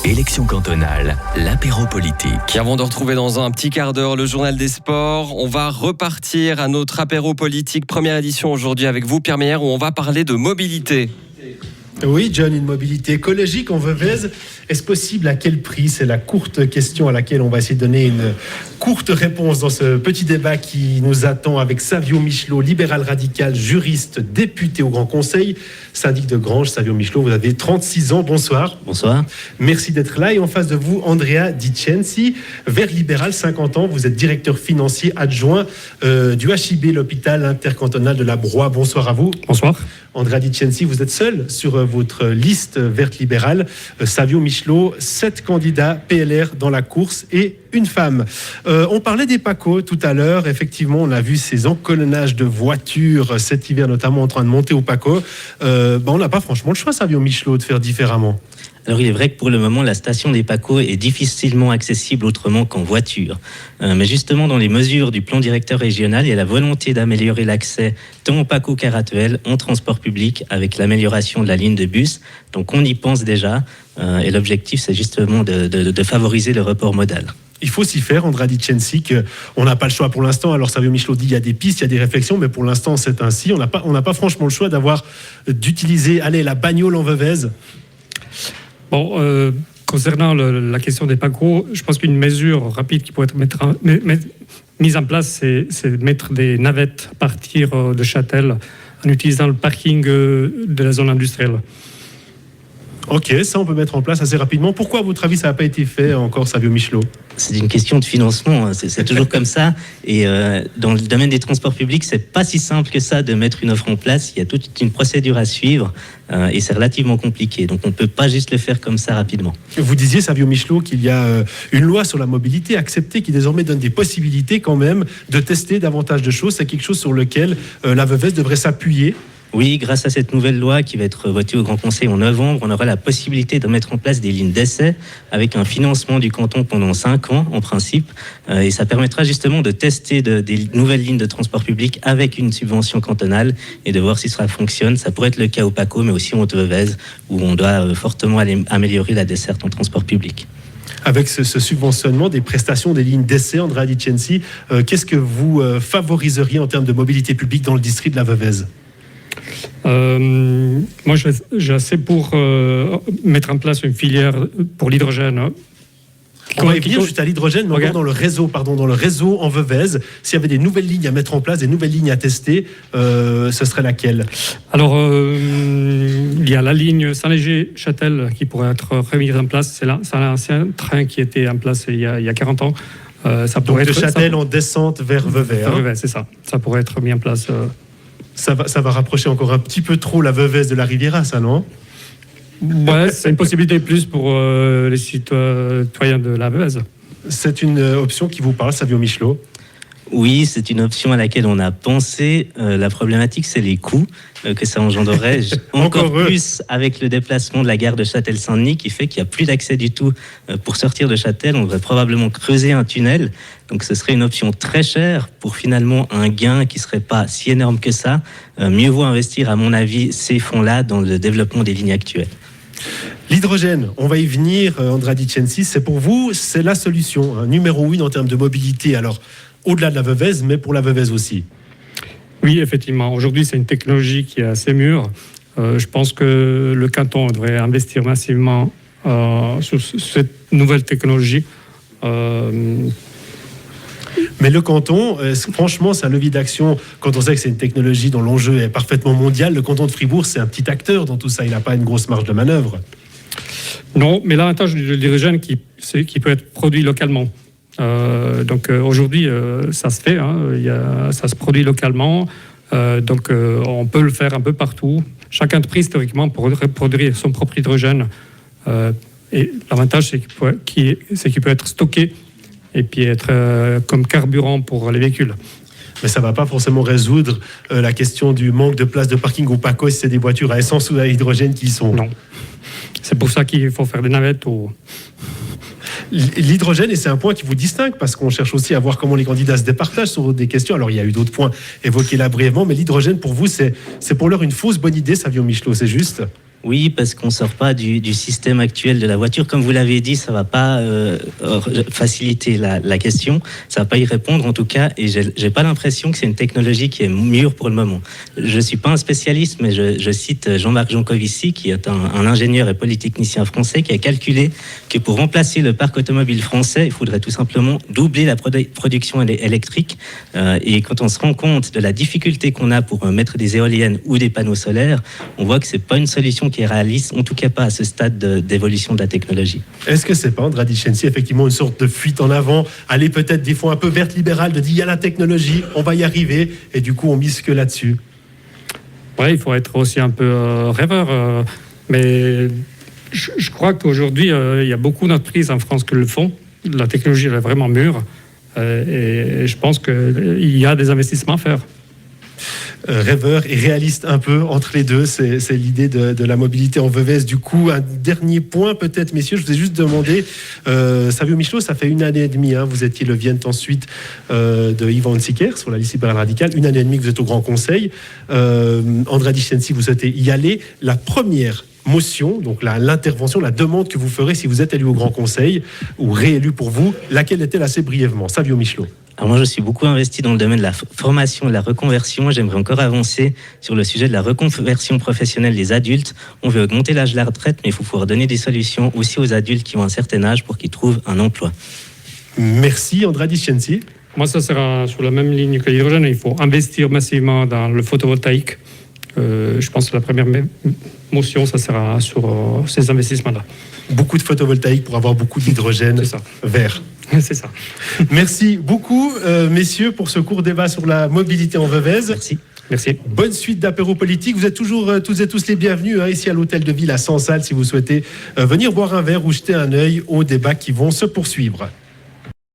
Élection cantonale, l'apéro politique. Et avant de retrouver dans un petit quart d'heure le journal des sports, on va repartir à notre apéro politique. Première édition aujourd'hui avec vous, Pierre Meyer, où on va parler de mobilité. Oui, John, une mobilité écologique en Veuvez. Est-ce possible? À quel prix? C'est la courte question à laquelle on va essayer de donner une courte réponse dans ce petit débat qui nous attend avec Savio Michelot, libéral radical, juriste, député au Grand Conseil, syndic de Grange. Savio Michelot, vous avez 36 ans. Bonsoir. Bonsoir. Merci d'être là. Et en face de vous, Andrea Di Censi, vert libéral, 50 ans. Vous êtes directeur financier adjoint du HIB, l'hôpital intercantonal de la Broye. Bonsoir à vous. Bonsoir. Andrea Di Censi, vous êtes seul sur votre liste verte libérale. Savio Michelot, 7 candidats PLR dans la course et une femme. On parlait des PACO tout à l'heure. Effectivement, on a vu ces encolonnages de voitures cet hiver, notamment en train de monter au PACO. On n'a pas franchement le choix, Savio Michelot, de faire différemment. Alors il est vrai que pour le moment, la station des PACO est difficilement accessible autrement qu'en voiture. Mais justement, dans les mesures du plan directeur régional, il y a la volonté d'améliorer l'accès tant au PACO qu'à Ratuel en transport public avec l'amélioration de la ligne de bus. Donc on y pense déjà. Et l'objectif, c'est justement de favoriser le report modal. Il faut s'y faire, Andrea Di Censi, qu'on n'a pas le choix pour l'instant. Alors Savio Michelot dit il y a des pistes, il y a des réflexions, mais pour l'instant c'est ainsi. On n'a pas franchement le choix d'utiliser la bagnole en Veuvez. Bon, concernant la question des PACO, je pense qu'une mesure rapide qui pourrait être mise en place, c'est de mettre des navettes à partir de Châtel en utilisant le parking de la zone industrielle. Ok, ça on peut mettre en place assez rapidement. Pourquoi, à votre avis, ça n'a pas été fait encore, Savio Michelot? C'est une question de financement, c'est toujours comme ça. Et dans le domaine des transports publics, c'est pas si simple que ça de mettre une offre en place. Il y a toute une procédure à suivre et c'est relativement compliqué. Donc on ne peut pas juste le faire comme ça rapidement. Vous disiez, Savio Michelot, qu'il y a une loi sur la mobilité acceptée qui désormais donne des possibilités quand même de tester davantage de choses. C'est quelque chose sur lequel la Veuvez devrait s'appuyer. Oui, grâce à cette nouvelle loi qui va être votée au Grand Conseil en novembre, on aura la possibilité de mettre en place des lignes d'essai avec un financement du canton pendant 5 ans en principe. Et ça permettra justement de tester des nouvelles lignes de transport public avec une subvention cantonale et de voir si ça fonctionne. Ça pourrait être le cas au PACO, mais aussi en Haute-Veuvez où on doit fortement améliorer la desserte en transport public. Avec ce subventionnement des prestations des lignes d'essai, Andrea Di Censi, qu'est-ce que vous favoriseriez en termes de mobilité publique dans le district de la Veuvez? Moi, j'ai assez pour mettre en place une filière pour l'hydrogène. On va y venir juste à l'hydrogène, mais encore dans le réseau en Veuvez. S'il y avait des nouvelles lignes à mettre en place, des nouvelles lignes à tester, ce serait laquelle? Alors, il y a la ligne Saint-Léger-Châtel qui pourrait être remise en place. C'est un ancien train qui était en place il y a 40 ans. Ça pourrait donc être, de Châtel en descente vers Veuvez. Veuvez, c'est ça. Ça pourrait être mis en place. Ça va rapprocher encore un petit peu trop la Veuvez de la Riviera, ça, non? Ouais, c'est une possibilité plus pour les citoyens de la Veuvez. C'est une option qui vous parle, Savio Michelot? Oui, c'est une option à laquelle on a pensé. La problématique, c'est les coûts que ça engendrerait. Encore plus avec le déplacement de la gare de Châtel-Saint-Denis qui fait qu'il n'y a plus d'accès du tout. Pour sortir de Châtel, on devrait probablement creuser un tunnel. Donc ce serait une option très chère pour finalement un gain qui ne serait pas si énorme que ça. Mieux vaut investir, à mon avis, ces fonds-là dans le développement des lignes actuelles. L'hydrogène, on va y venir, Andrea Di Censi. C'est pour vous, c'est la solution, numéro 1 en termes de mobilité. Alors, au-delà de la Veuvez, mais pour la Veuvez aussi. Oui, effectivement. Aujourd'hui, c'est une technologie qui est assez mûre. Je pense que le canton devrait investir massivement sur cette nouvelle technologie. Mais le canton, franchement, c'est un levier d'action. Quand on sait que c'est une technologie dont l'enjeu est parfaitement mondial, le canton de Fribourg, c'est un petit acteur dans tout ça. Il n'a pas une grosse marge de manœuvre. Non, mais l'avantage du hydrogène, c'est qu'il peut être produit localement. Donc aujourd'hui, ça se fait, ça se produit localement, donc on peut le faire un peu partout. Chaque entreprise, théoriquement, pourrait produire son propre hydrogène. Et l'avantage, c'est qu'il peut être stocké et puis être comme carburant pour les véhicules. Mais ça ne va pas forcément résoudre la question du manque de place de parking au PACO si c'est des voitures à essence ou à hydrogène qui y sont. Non. C'est pour ça qu'il faut faire des navettes. L'hydrogène, et c'est un point qui vous distingue, parce qu'on cherche aussi à voir comment les candidats se départagent sur des questions. Alors, il y a eu d'autres points évoqués là brièvement, mais l'hydrogène, pour vous, c'est pour l'heure une fausse bonne idée, Savio Michelot, c'est juste? Oui, parce qu'on ne sort pas du système actuel de la voiture. Comme vous l'avez dit, ça ne va pas faciliter la question, ça ne va pas y répondre en tout cas, et je n'ai pas l'impression que c'est une technologie qui est mûre pour le moment. Je ne suis pas un spécialiste, mais je cite Jean-Marc Jancovici, qui est un ingénieur et polytechnicien français, qui a calculé que pour remplacer le parc automobile français, il faudrait tout simplement doubler la production électrique. Et quand on se rend compte de la difficulté qu'on a pour mettre des éoliennes ou des panneaux solaires, on voit que ce n'est pas une solution qui est réaliste, en tout cas pas à ce stade d'évolution de la technologie. Est-ce que c'est pas, André Dichensi, effectivement une sorte de fuite en avant, aller peut-être des fois un peu verte libérale, de dire il y a la technologie, on va y arriver, et du coup on mise que là-dessus? Oui, il faut être aussi un peu rêveur, mais je crois qu'aujourd'hui il y a beaucoup d'entreprises en France qui le font. La technologie elle est vraiment mûre, et je pense qu'il y a des investissements à faire. Rêveur et réaliste un peu entre les deux, c'est l'idée de la mobilité en Veuvez. Du coup, un dernier point peut-être, messieurs, je vous ai juste demandé, Savio Michelot, ça fait 1 année et demie, vous étiez le Vienne ensuite de Yvan Hunziker sur la liste libérale radicale, 1 année et demie que vous êtes au Grand Conseil. André Dichensi, vous souhaitez y aller. La première motion, donc l'intervention, la demande que vous ferez si vous êtes élu au Grand Conseil ou réélu pour vous, laquelle est-elle assez brièvement? Savio Michelot. Alors moi, je suis beaucoup investi dans le domaine de la formation et de la reconversion. J'aimerais encore avancer sur le sujet de la reconversion professionnelle des adultes. On veut augmenter l'âge de la retraite, mais il faut pouvoir donner des solutions aussi aux adultes qui ont un certain âge pour qu'ils trouvent un emploi. Merci, André Dichensi. Moi, ça sera sur la même ligne que l'hydrogène. Il faut investir massivement dans le photovoltaïque. Je pense que la première motion, ça sera sur ces investissements-là. Beaucoup de photovoltaïque pour avoir beaucoup d'hydrogène vert. C'est ça. Merci beaucoup, messieurs, pour ce court débat sur la mobilité en Veuvez. Merci. Bonne suite d'apéro politique. Vous êtes toujours toutes et tous les bienvenus ici à l'hôtel de ville à Sansal si vous souhaitez venir boire un verre ou jeter un œil aux débats qui vont se poursuivre.